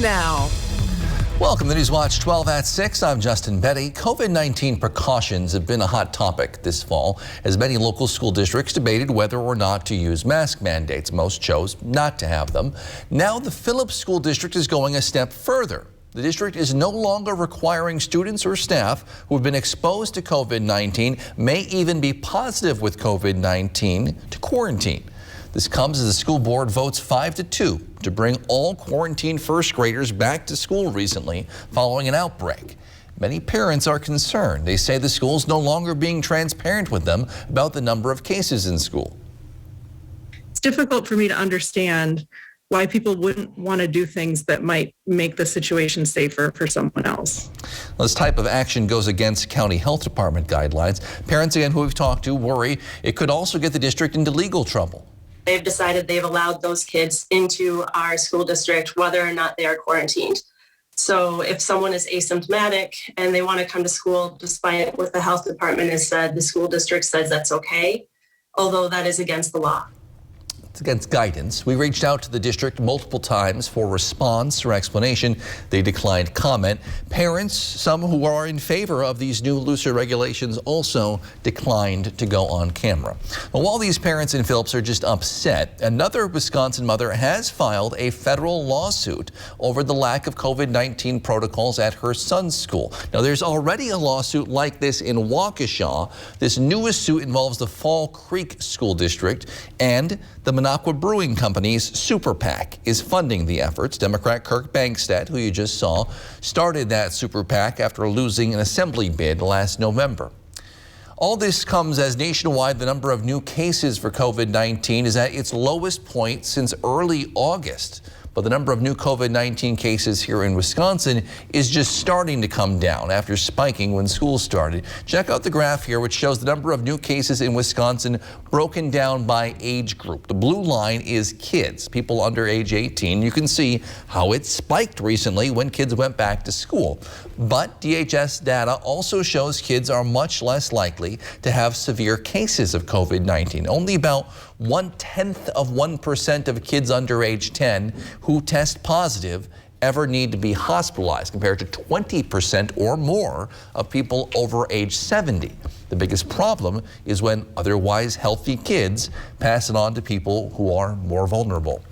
Now. Welcome to Newswatch 12 at 6. I'm Justin Betty. COVID-19 precautions have been a hot topic this fall as many local school districts debated whether or not to use mask mandates. Most chose not to have them. Now the Phillips School District is going a step further. The district is no longer requiring students or staff who have been exposed to COVID-19, may even be positive with COVID-19, to quarantine. This comes as the school board votes 5-2 to bring all quarantined first graders back to school recently following an outbreak. Many parents are concerned. They say the school is no longer being transparent with them about the number of cases in school. It's difficult for me to understand why people wouldn't want to do things that might make the situation safer for someone else. This type of action goes against county health department guidelines. Parents, again, who we've talked to worry it could also get the district into legal trouble. They've decided they've allowed those kids into our school district, whether or not they are quarantined. So if someone is asymptomatic and they want to come to school, despite what the health department has said, the school district says that's okay, although that is against the law. It's against guidance. We reached out to the district multiple times for response or explanation. They declined comment. Parents, some who are in favor of these new looser regulations, also declined to go on camera. But while these parents in Phillips are just upset, another Wisconsin mother has filed a federal lawsuit over the lack of COVID-19 protocols at her son's school. Now, there's already a lawsuit like this in Waukesha. This newest suit involves the Fall Creek School District, and the Minocqua Brewing Company's Super PAC is funding the efforts. Democrat Kirk Bangstad, who you just saw, started that Super PAC after losing an assembly bid last November. All this comes as nationwide the number of new cases for COVID-19 is at its lowest point since early August. But the number of new COVID-19 cases here in Wisconsin is just starting to come down after spiking when school started. Check out the graph here, which shows the number of new cases in Wisconsin broken down by age group. The blue line is kids, people under age 18. You can see how it spiked recently when kids went back to school. But DHS data also shows kids are much less likely to have severe cases of COVID-19. Only about 0.1% of kids under age 10 who test positive ever need to be hospitalized, compared to 20% or more of people over age 70. The biggest problem is when otherwise healthy kids pass it on to people who are more vulnerable.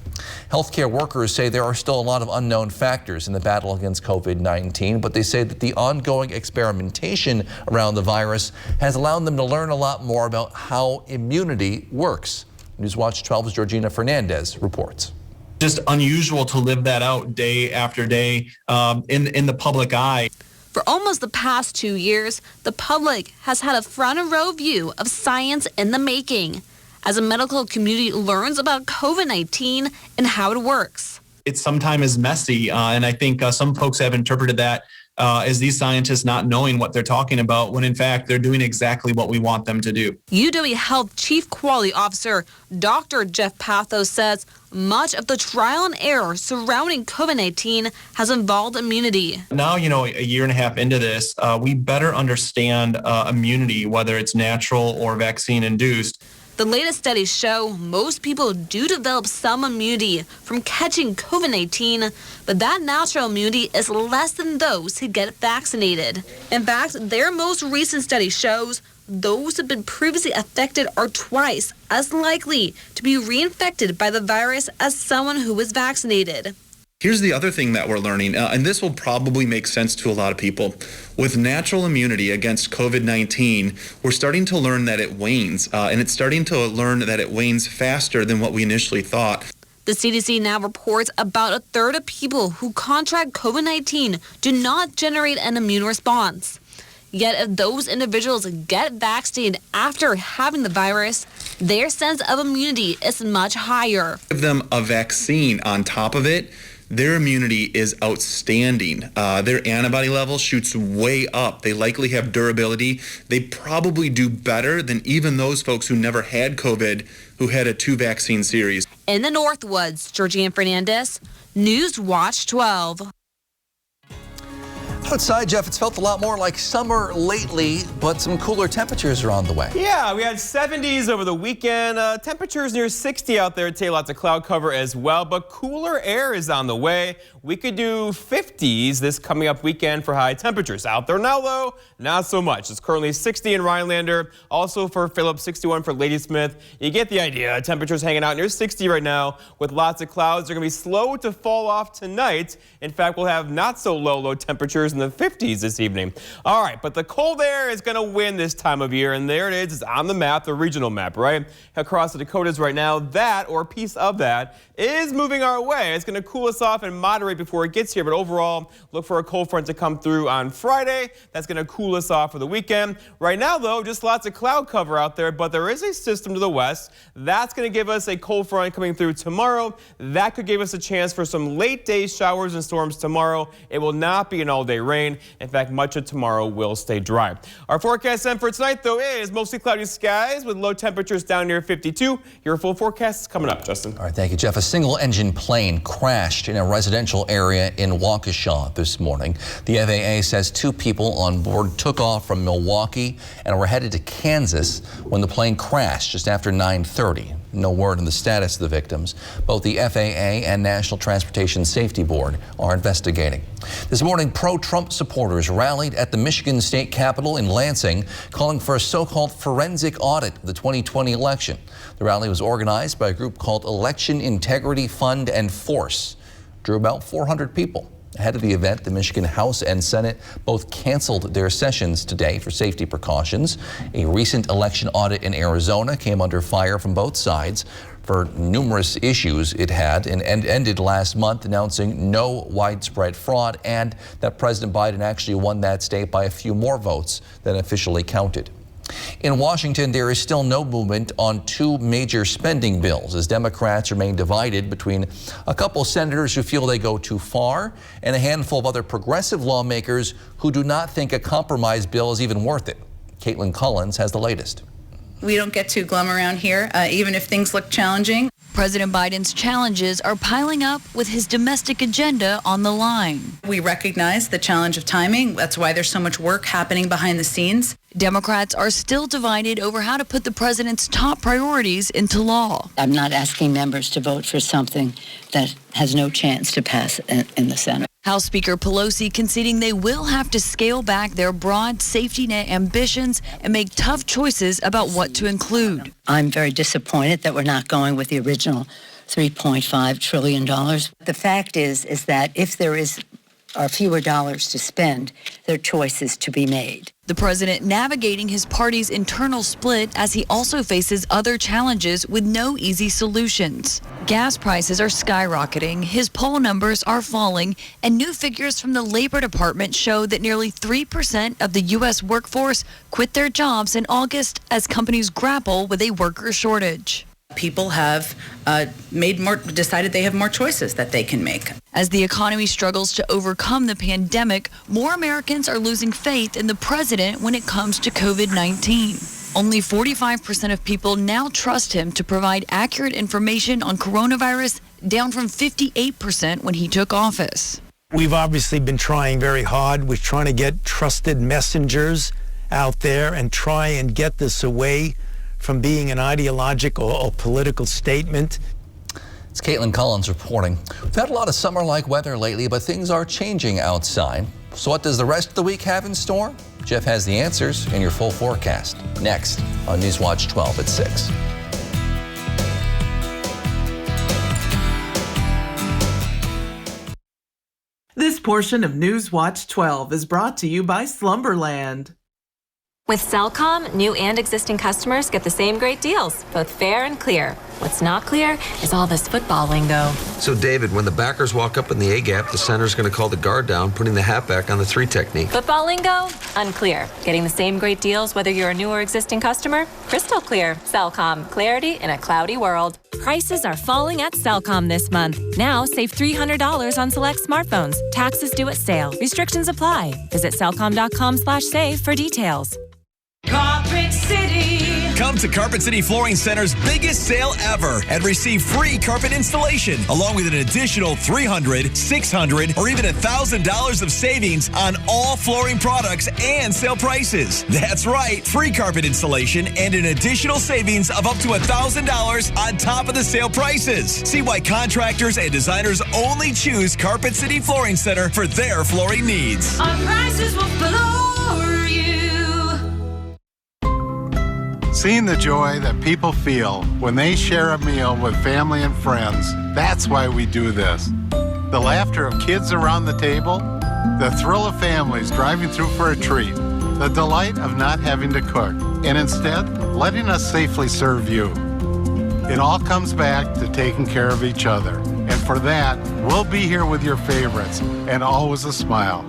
Healthcare workers say there are still a lot of unknown factors in the battle against COVID-19, but they say that the ongoing experimentation around the virus has allowed them to learn a lot more about how immunity works. Newswatch 12's Georgina Fernandez reports. Just unusual to live that out day after day in the public eye. For almost the past 2 years, the public has had a front row view of science in the making as the medical community learns about COVID-19 and how it works. It sometimes is messy, and I think some folks have interpreted that as these scientists not knowing what they're talking about, when in fact they're doing exactly what we want them to do. UW Health Chief Quality Officer Dr. Jeff Pathos says much of the trial and error surrounding COVID-19 has involved immunity. Now, a year and a half into this, we better understand immunity, whether it's natural or vaccine induced. The latest studies show most people do develop some immunity from catching COVID-19, but that natural immunity is less than those who get vaccinated. In fact, their most recent study shows those who have been previously affected are twice as likely to be reinfected by the virus as someone who was vaccinated. Here's the other thing that we're learning, and this will probably make sense to a lot of people. With natural immunity against COVID-19, we're starting to learn that it wanes, and it's starting to learn that it wanes faster than what we initially thought. The CDC now reports about a third of people who contract COVID-19 do not generate an immune response. Yet if those individuals get vaccinated after having the virus, their sense of immunity is much higher. Give them a vaccine on top of it, their immunity is outstanding. Their antibody level shoots way up. They likely have durability. They probably do better than even those folks who never had COVID, who had a 2-vaccine series. In the Northwoods, Georgina Fernandez, Newswatch 12. Outside, Jeff, it's felt a lot more like summer lately, but some cooler temperatures are on the way. Yeah, we had 70s over the weekend. Temperatures near 60 out there today. Lots of cloud cover as well, but cooler air is on the way. We could do 50s this coming up weekend for high temperatures. Out there now, though, not so much. It's currently 60 in Rhinelander. Also for Phillips, 61 for Ladysmith. You get the idea. Temperatures hanging out near 60 right now with lots of clouds. They're going to be slow to fall off tonight. In fact, we'll have not so low temperatures in the 50s this evening. All right, but the cold air is going to win this time of year, and there it is. It's on the map, the regional map, right? Across the Dakotas right now, that, or a piece of that, is moving our way. It's going to cool us off and moderate before it gets here, but overall, look for a cold front to come through on Friday. That's going to cool us off for the weekend. Right now, though, just lots of cloud cover out there, but there is a system to the west. That's going to give us a cold front coming through tomorrow. That could give us a chance for some late day showers and storms tomorrow. It will not be an all-day rain. In fact, much of tomorrow will stay dry. Our forecast then for tonight, though, is mostly cloudy skies with low temperatures down near 52. Your full forecast is coming up, Justin. All right, thank you, Jeff. A single-engine plane crashed in a residential area in Waukesha this morning. The FAA says 2 people on board took off from Milwaukee and were headed to Kansas when the plane crashed just after 9:30. No word on the status of the victims. Both the FAA and National Transportation Safety Board are investigating. This morning, pro-Trump supporters rallied at the Michigan State Capitol in Lansing, calling for a so-called forensic audit of the 2020 election. The rally was organized by a group called Election Integrity Fund and Force. Drew about 400 people. Ahead of the event, the Michigan House and Senate both canceled their sessions today for safety precautions. A recent election audit in Arizona came under fire from both sides for numerous issues it had and ended last month, announcing no widespread fraud and that President Biden actually won that state by a few more votes than officially counted. In Washington, there is still no movement on 2 major spending bills as Democrats remain divided between a couple senators who feel they go too far and a handful of other progressive lawmakers who do not think a compromise bill is even worth it. Caitlin Collins has the latest. We don't get too glum around here, even if things look challenging. President Biden's challenges are piling up with his domestic agenda on the line. We recognize the challenge of timing. That's why there's so much work happening behind the scenes. Democrats are still divided over how to put the president's top priorities into law. I'm not asking members to vote for something that has no chance to pass in the Senate. House Speaker Pelosi conceding they will have to scale back their broad safety net ambitions and make tough choices about what to include. I'm very disappointed that we're not going with the original $3.5 trillion. The fact is that if there are fewer dollars to spend, there are choices to be made. The president navigating his party's internal split as he also faces other challenges with no easy solutions. Gas prices are skyrocketing, his poll numbers are falling, and new figures from the Labor Department show that nearly 3% of the U.S. workforce quit their jobs in August as companies grapple with a worker shortage. People have decided they have more choices that they can make. As the economy struggles to overcome the pandemic, more Americans are losing faith in the president when it comes to COVID-19. Only 45% of people now trust him to provide accurate information on coronavirus, down from 58% when he took office. We've obviously been trying very hard. We're trying to get trusted messengers out there and try and get this away from being an ideological or political statement. It's Caitlin Collins reporting. We've had a lot of summer-like weather lately, but things are changing outside. So what does the rest of the week have in store? Jeff has the answers in your full forecast. Next on Newswatch 12 at 6. This portion of Newswatch 12 is brought to you by Slumberland. With Cellcom, new and existing customers get the same great deals, both fair and clear. What's not clear is all this football lingo. So, David, when the backers walk up in the A-gap, the center's going to call the guard down, putting the halfback on the 3 technique. Football lingo? Unclear. Getting the same great deals whether you're a new or existing customer? Crystal clear. Cellcom. Clarity in a cloudy world. Prices are falling at Cellcom this month. Now, save $300 on select smartphones. Taxes due at sale. Restrictions apply. Visit cellcom.com/save for details. Carpet City. Come to Carpet City Flooring Center's biggest sale ever and receive free carpet installation, along with an additional $300, $600, or even $1,000 of savings on all flooring products and sale prices. That's right, free carpet installation and an additional savings of up to $1,000 on top of the sale prices. See why contractors and designers only choose Carpet City Flooring Center for their flooring needs. Our prices will floor you. Seeing the joy that people feel when they share a meal with family and friends, that's why we do this. The laughter of kids around the table, the thrill of families driving through for a treat, the delight of not having to cook, and instead letting us safely serve you. It all comes back to taking care of each other. And for that, we'll be here with your favorites and always a smile.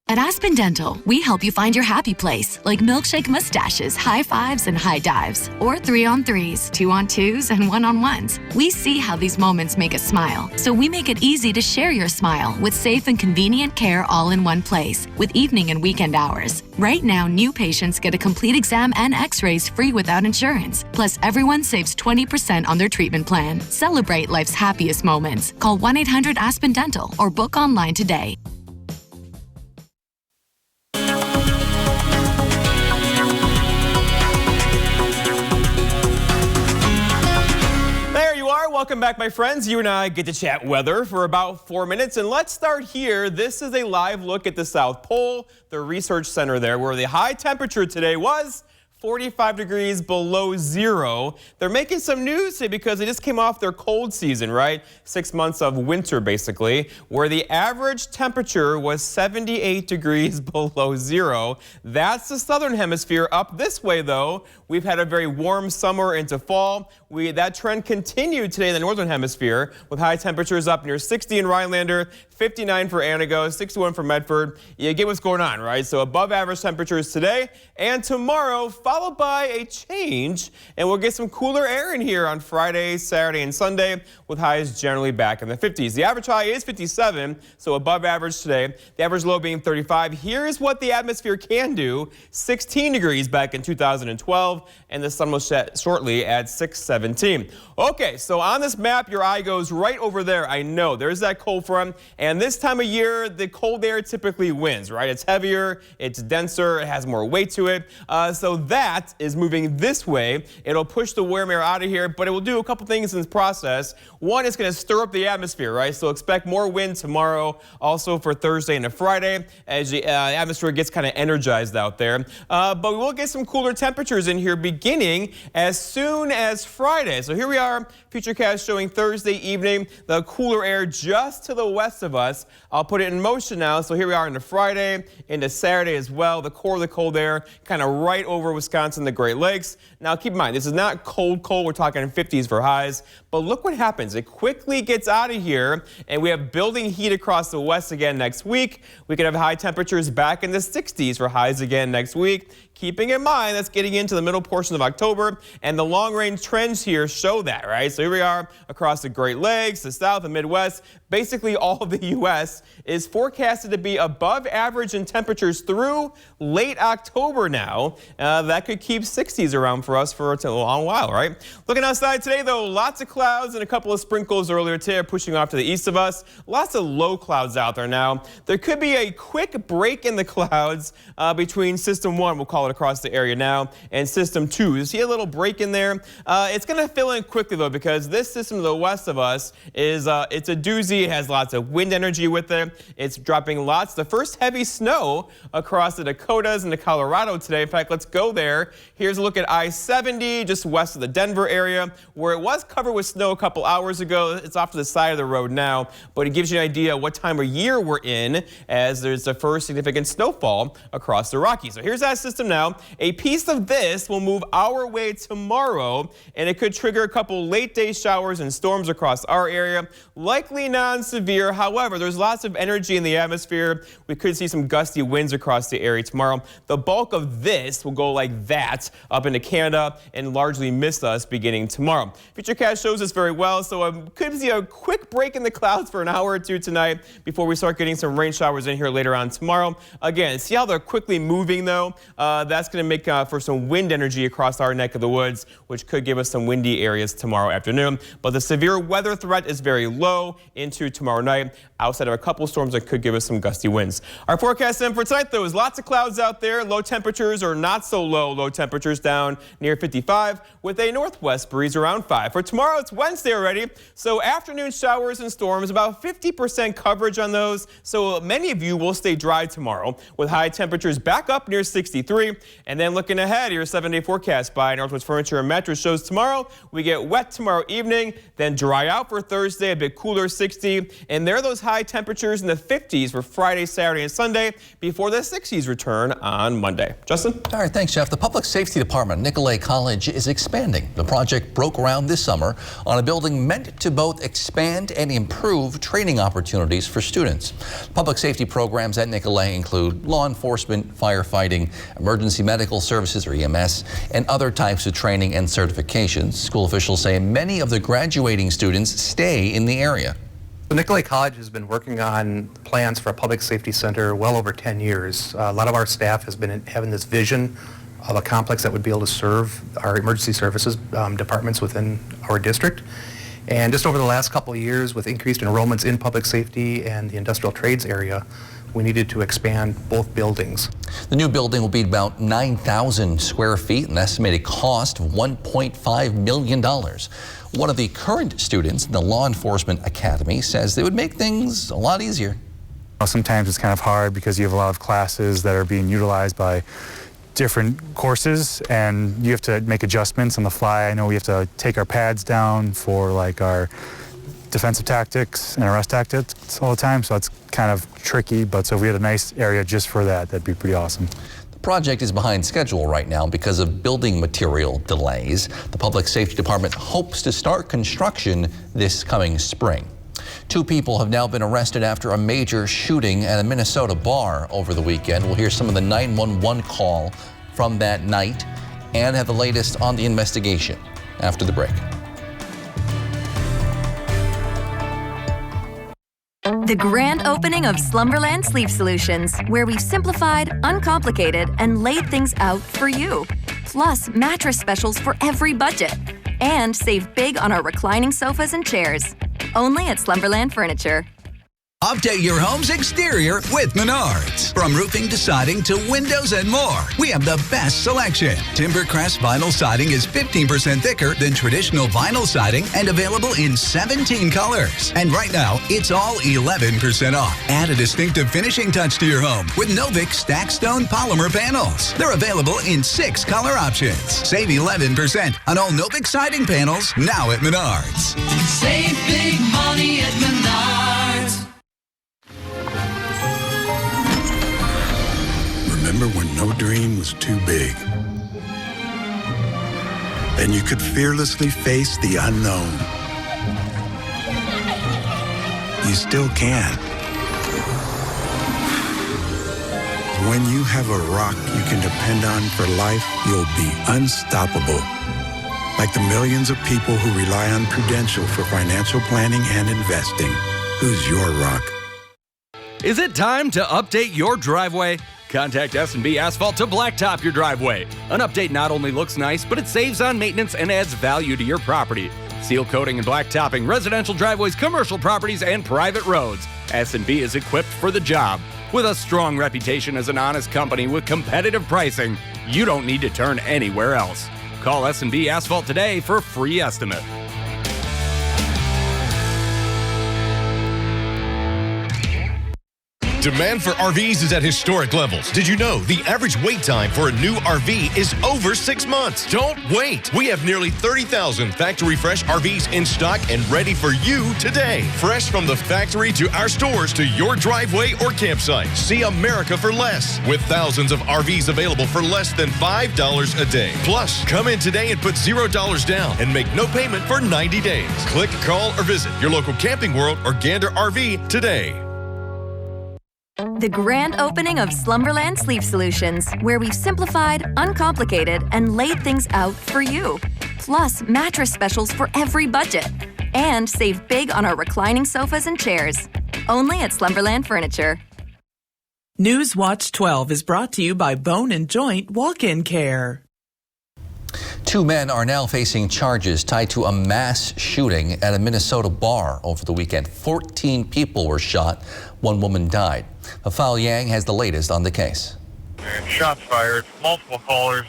At Aspen Dental, we help you find your happy place, like milkshake mustaches, high fives, and high dives, or 3-on-3s, 2-on-2s, and 1-on-1s. We see how these moments make us smile, so we make it easy to share your smile with safe and convenient care all in one place, with evening and weekend hours. Right now, new patients get a complete exam and x-rays free without insurance. Plus, everyone saves 20% on their treatment plan. Celebrate life's happiest moments. Call 1-800-ASPEN-DENTAL or book online today. Welcome back, my friends. You and I get to chat weather for about 4 minutes, and let's start here. This is a live look at the South Pole, the research center there, where the high temperature today was 45 degrees below zero. They're making some news today because they just came off their cold season, right? 6 months of winter, basically, where the average temperature was 78 degrees below zero. That's the southern hemisphere. Up this way, though, we've had a very warm summer into fall. That trend continued today in the northern hemisphere with high temperatures up near 60 in Rhinelander, 59 for Antigo, 61 for Medford. You get what's going on, right? So above average temperatures today and tomorrow, followed by a change, and we'll get some cooler air in here on Friday, Saturday, and Sunday with highs generally back in the 50s. The average high is 57, so above average today. The average low being 35. Here's what the atmosphere can do. 16 degrees back in 2012, and the sun will set shortly at 6:17. Okay, so on this map, your eye goes right over there. I know, there's that cold front, and this time of year, the cold air typically wins, right? It's heavier, it's denser, it has more weight to it. So that is moving this way. It'll push the warm air out of here, but it will do a couple things in this process. One, it's going to stir up the atmosphere, right? So expect more wind tomorrow, also for Thursday and Friday, as the atmosphere gets kind of energized out there. But we will get some cooler temperatures in here beginning as soon as Friday. So here we are, Futurecast showing Thursday evening, the cooler air just to the west of us. I'll put it in motion now. So here we are into Friday, into Saturday as well. The core of the cold air kind of right over Wisconsin, the Great Lakes. Now keep in mind, this is not cold. We're talking 50s for highs. But look what happens. It quickly gets out of here, and we have building heat across the west again next week. We could have high temperatures back in the 60s for highs again next week. Keeping in mind, that's getting into the middle portion of October, and the long-range trends here show that, right? So here we are across the Great Lakes, the South, the Midwest. Basically, all of the U.S. is forecasted to be above average in temperatures through late October now. That could keep 60s around for us for a long while, right? Looking outside today, though, lots of clouds and a couple of sprinkles earlier today pushing off to the east of us. Lots of low clouds out there now. There could be a quick break in the clouds between System 1, we'll call it across the area now, and System 2. You see a little break in there? It's going to fill in quickly, though, because this system to the west of us is it's a doozy. It has lots of wind energy with it. It's dropping lots. The first heavy snow across the Dakotas and the Colorado today. In fact, let's go there. Here's a look at I-70, just west of the Denver area, where it was covered with snow a couple hours ago. It's off to the side of the road now, but it gives you an idea what time of year we're in, as there's the first significant snowfall across the Rockies. So here's that system now. A piece of this will move our way tomorrow, and it could trigger a couple late day showers and storms across our area. Likely non-severe. However, there's lots of energy in the atmosphere. We could see some gusty winds across the area tomorrow. The bulk of this will go like like that up into Canada and largely miss us beginning tomorrow. Futurecast shows us very well, so could see a quick break in the clouds for an hour or two tonight before we start getting some rain showers in here later on tomorrow. Again, see how they're quickly moving though? That's going to make for some wind energy across our neck of the woods, which could give us some windy areas tomorrow afternoon. But the severe weather threat is very low into tomorrow night, outside of a couple storms that could give us some gusty winds. Our forecast then for tonight though is lots of clouds out there. Low temperatures or not so low temperatures down near 55 with a northwest breeze around 5. For tomorrow, it's Wednesday already, so afternoon showers and storms, about 50% coverage on those. So many of you will stay dry tomorrow with high temperatures back up near 63. And then looking ahead, your 7-day forecast by Northwest Furniture and Mattress shows tomorrow we get wet tomorrow evening, then dry out for Thursday, a bit cooler 60. And there are those high temperatures in the 50s for Friday, Saturday, and Sunday before the 60s return on Monday. Justin? All right, thanks, Jeff. The Public Safety Department, Nicolet College, is expanding. The project broke ground this summer on a building meant to both expand and improve training opportunities for students. Public safety programs at Nicolet include law enforcement, firefighting, emergency medical services or EMS, and other types of training and certifications. School officials say many of the graduating students stay in the area. The Nicolet College has been working on plans for a public safety center well over 10 years. A lot of our staff has been having this vision of a complex that would be able to serve our emergency services departments within our district. And just over the last couple of years, with increased enrollments in public safety and the industrial trades area, we needed to expand both buildings. The new building will be about 9,000 square feet, an estimated cost of $1.5 million. One of the current students in the Law Enforcement Academy says they would make things a lot easier. Sometimes it's kind of hard because you have a lot of classes that are being utilized by different courses and you have to make adjustments on the fly. I know we have to take our pads down for like our defensive tactics and arrest tactics all the time, so it's kind of tricky, but so if we had a nice area just for that, that'd be pretty awesome. The project is behind schedule right now because of building material delays. The Public Safety Department hopes to start construction this coming spring. 2 people have now been arrested after a major shooting at a Minnesota bar over the weekend. We'll hear some of the 911 call from that night and have the latest on the investigation after the break. The grand opening of Slumberland Sleep Solutions, where we've simplified, uncomplicated, and laid things out for you. Plus, mattress specials for every budget. And save big on our reclining sofas and chairs. Only at Slumberland Furniture. Update your home's exterior with Menards. From roofing to siding to windows and more, we have the best selection. Timbercrest vinyl siding is 15% thicker than traditional vinyl siding and available in 17 colors. And right now, it's all 11% off. Add a distinctive finishing touch to your home with Novik Stack Stone polymer panels. They're available in 6 color options. Save 11% on all Novik siding panels now at Menards. Save big money at Menards. Remember when no dream was too big? Then you could fearlessly face the unknown. You still can. When you have a rock you can depend on for life, you'll be unstoppable. Like the millions of people who rely on Prudential for financial planning and investing. Who's your rock? Is it time to update your driveway? Contact S&B Asphalt to blacktop your driveway. An update not only looks nice, but it saves on maintenance and adds value to your property. Seal coating and blacktopping residential driveways, commercial properties, and private roads. S&B is equipped for the job. With a strong reputation as an honest company with competitive pricing, you don't need to turn anywhere else. Call S&B Asphalt today for a free estimate. Demand for RVs is at historic levels. Did you know the average wait time for a new RV is over 6 months? Don't wait. We have nearly 30,000 factory fresh RVs in stock and ready for you today. Fresh from the factory to our stores to your driveway or campsite. See America for less with thousands of RVs available for less than $5 a day. Plus, come in today and put $0 down and make no payment for 90 days. Click, call, or visit your local Camping World or Gander RV today. The grand opening of Slumberland Sleep Solutions, where we've simplified, uncomplicated, and laid things out for you. Plus, mattress specials for every budget. And save big on our reclining sofas and chairs. Only at Slumberland Furniture. Newswatch 12 is brought to you by Bone and Joint Walk-In Care. 2 men are now facing charges tied to a mass shooting at a Minnesota bar over the weekend. 14 people were shot. 1 woman died. Afal Yang has the latest on the case. Shots fired, multiple callers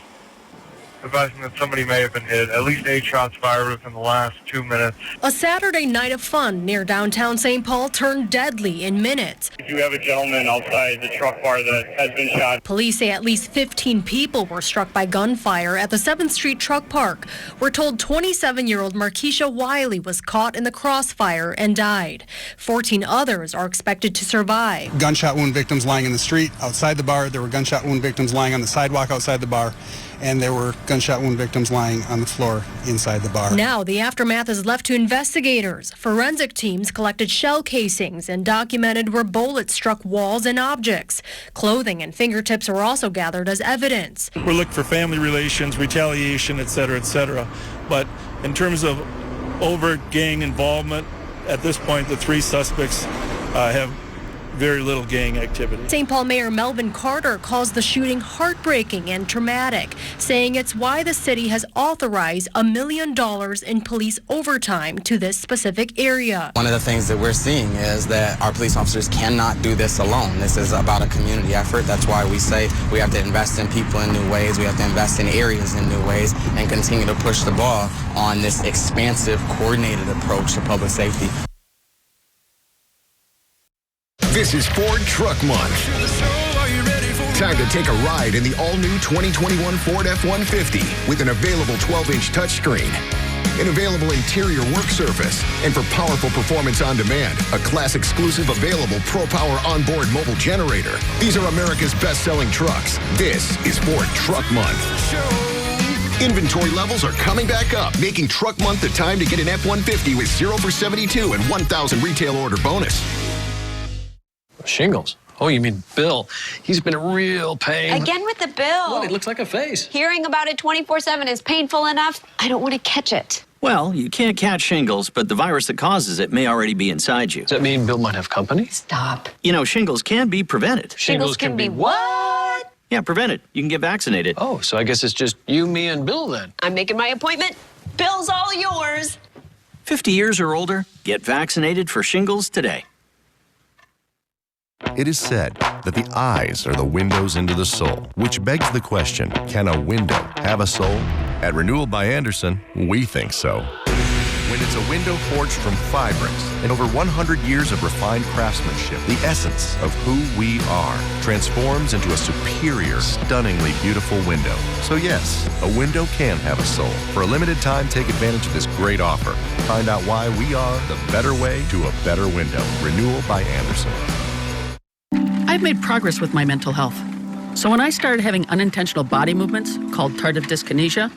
advising that somebody may have been hit. At least 8 shots fired within the last 2 minutes. A Saturday night of fun near downtown St. Paul turned deadly in minutes. You have a gentleman outside the truck bar that has been shot. Police say at least 15 people were struck by gunfire at the 7th Street Truck Park. We're told 27-year-old Markeisha Wiley was caught in the crossfire and died. 14 others are expected to survive. Gunshot wound victims lying in the street outside the bar. There were gunshot wound victims lying on the sidewalk outside the bar. And there were gunshot wound victims lying on the floor inside the bar. Now the aftermath is left to investigators. Forensic teams collected shell casings and documented where bullets struck walls and objects. Clothing and fingertips were also gathered as evidence. We're looking for family relations, retaliation, et cetera, et cetera. But in terms of overt gang involvement, at this point, the 3 suspects have very little gang activity. St. Paul Mayor Melvin Carter calls the shooting heartbreaking and traumatic, saying it's why the city has authorized $1 million in police overtime to this specific area. One of the things that we're seeing is that our police officers cannot do this alone. This is about a community effort. That's why we say we have to invest in people in new ways. We have to invest in areas in new ways and continue to push the ball on this expansive, coordinated approach to public safety. This is Ford Truck Month. Time to take a ride in the all-new 2021 Ford F-150 with an available 12-inch touchscreen, an available interior work surface, and for powerful performance on demand, a class-exclusive available Pro-Power onboard mobile generator. These are America's best-selling trucks. This is Ford Truck Month. Inventory levels are coming back up, making Truck Month the time to get an F-150 with 0 for 72 and 1,000 retail order bonus. Shingles? Oh, you mean Bill. He's been a real pain. Again with the bill. Well, it looks like a face. Hearing about it 24/7 is painful enough. I don't want to catch it. Well, you can't catch shingles, but the virus that causes it may already be inside you. Does that mean Bill might have company? Stop. You know, shingles can be prevented. Shingles can be what? Yeah, prevented. You can get vaccinated. Oh, so I guess it's just you, me, and Bill then. I'm making my appointment. Bill's all yours. 50 years or older, get vaccinated for shingles today. It is said that the eyes are the windows into the soul, which begs the question, can a window have a soul? At Renewal by Andersen, we think so. When it's a window forged from fibrings and over 100 years of refined craftsmanship, the essence of who we are transforms into a superior, stunningly beautiful window. So yes, a window can have a soul. For a limited time, take advantage of this great offer. Find out why we are the better way to a better window. Renewal by Andersen. I've made progress with my mental health. So when I started having unintentional body movements called tardive dyskinesia,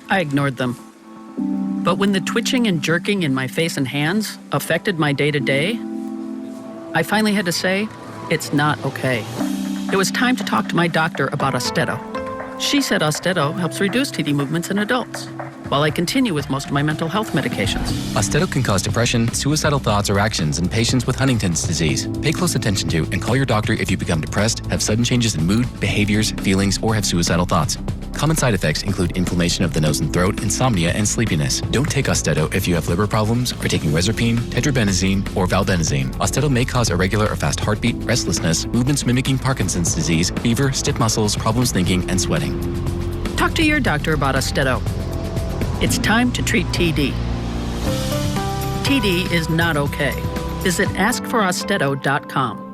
I ignored them. But when the twitching and jerking in my face and hands affected my day-to-day, I finally had to say, it's not okay. It was time to talk to my doctor about Austedo. She said Austedo helps reduce TD movements in adults, while I continue with most of my mental health medications. Austedo can cause depression, suicidal thoughts, or actions in patients with Huntington's disease. Pay close attention to and call your doctor if you become depressed, have sudden changes in mood, behaviors, feelings, or have suicidal thoughts. Common side effects include inflammation of the nose and throat, insomnia, and sleepiness. Don't take Austedo if you have liver problems, are taking Rezapine, tetrabenazine, or valbenazine. Austedo may cause irregular or fast heartbeat, restlessness, movements mimicking Parkinson's disease, fever, stiff muscles, problems thinking, and sweating. Talk to your doctor about Austedo. It's time to treat TD. TD is not okay. Visit askforaustedo.com.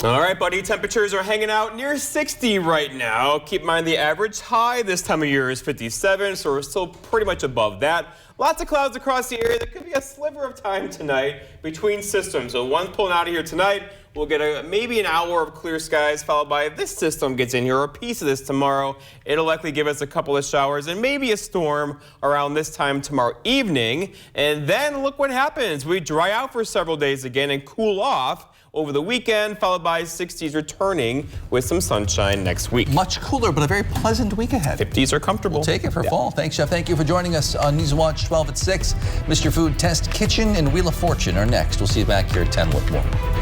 All right, buddy, temperatures are hanging out near 60 right now. Keep in mind the average high this time of year is 57, so we're still pretty much above that. Lots of clouds across the area. There could be a sliver of time tonight between systems. So one's pulling out of here tonight. We'll get maybe an hour of clear skies, followed by this system gets in here, or a piece of this tomorrow. It'll likely give us a couple of showers and maybe a storm around this time tomorrow evening. And then look what happens. We dry out for several days again and cool off. over the weekend, followed by 60s returning with some sunshine next week. Much cooler, but a very pleasant week ahead. 50s are comfortable. We'll take it for fall. Thanks, Jeff. Thank you for joining us on Newswatch 12 at 6. Mr. Food Test Kitchen and Wheel of Fortune are next. We'll see you back here at 10 with more.